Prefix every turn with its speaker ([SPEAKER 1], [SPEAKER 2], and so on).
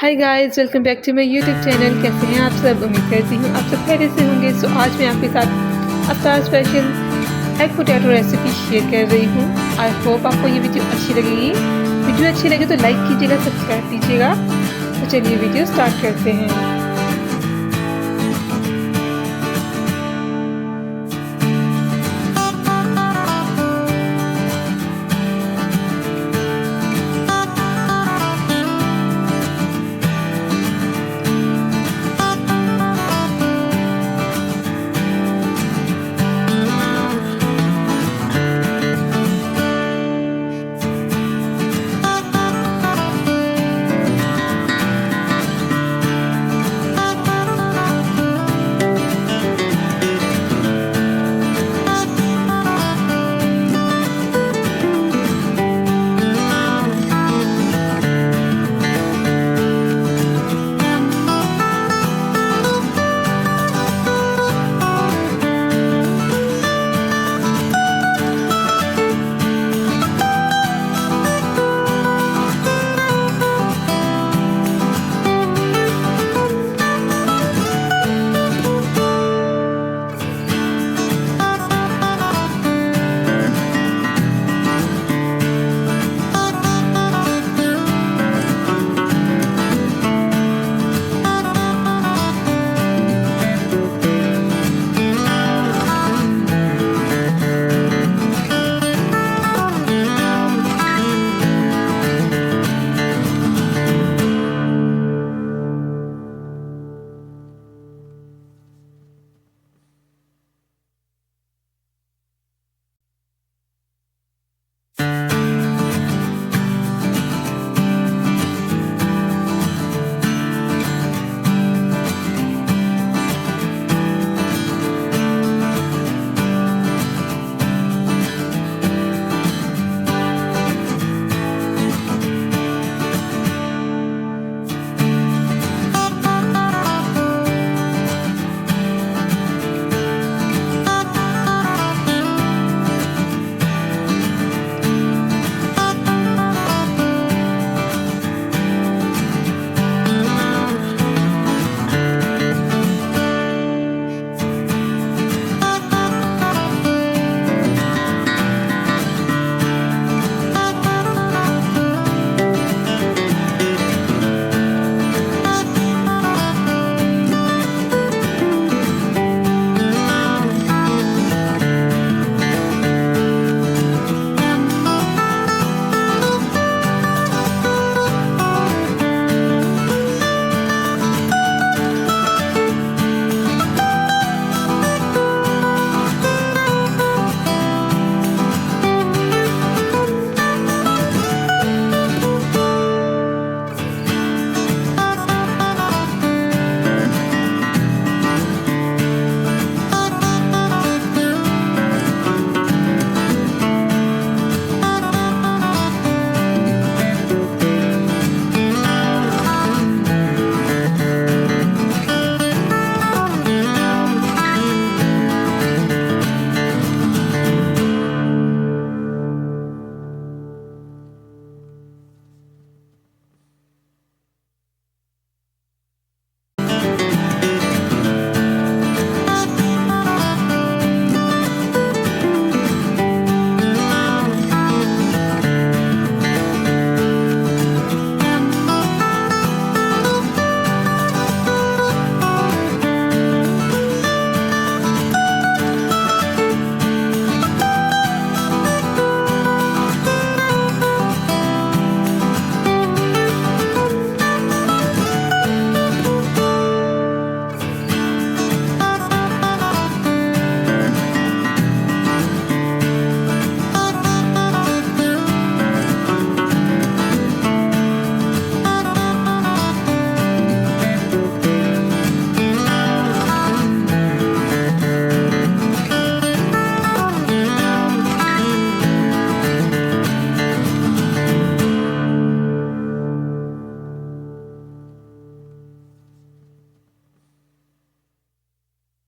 [SPEAKER 1] Hi guys, welcome back to my YouTube channel. कैसे हैं आप सब? उम्मीद करती हूँ आप सब खैरियत से होंगे। सो आज मैं आपके साथ अफ्तार special egg potato recipe share कर रही हूँ। आई होप आपको ये वीडियो अच्छी लगेगी। वीडियो अच्छी लगे तो लाइक कीजिएगा, सब्सक्राइब कीजिएगा। तो चलिए वीडियो स्टार्ट करते हैं।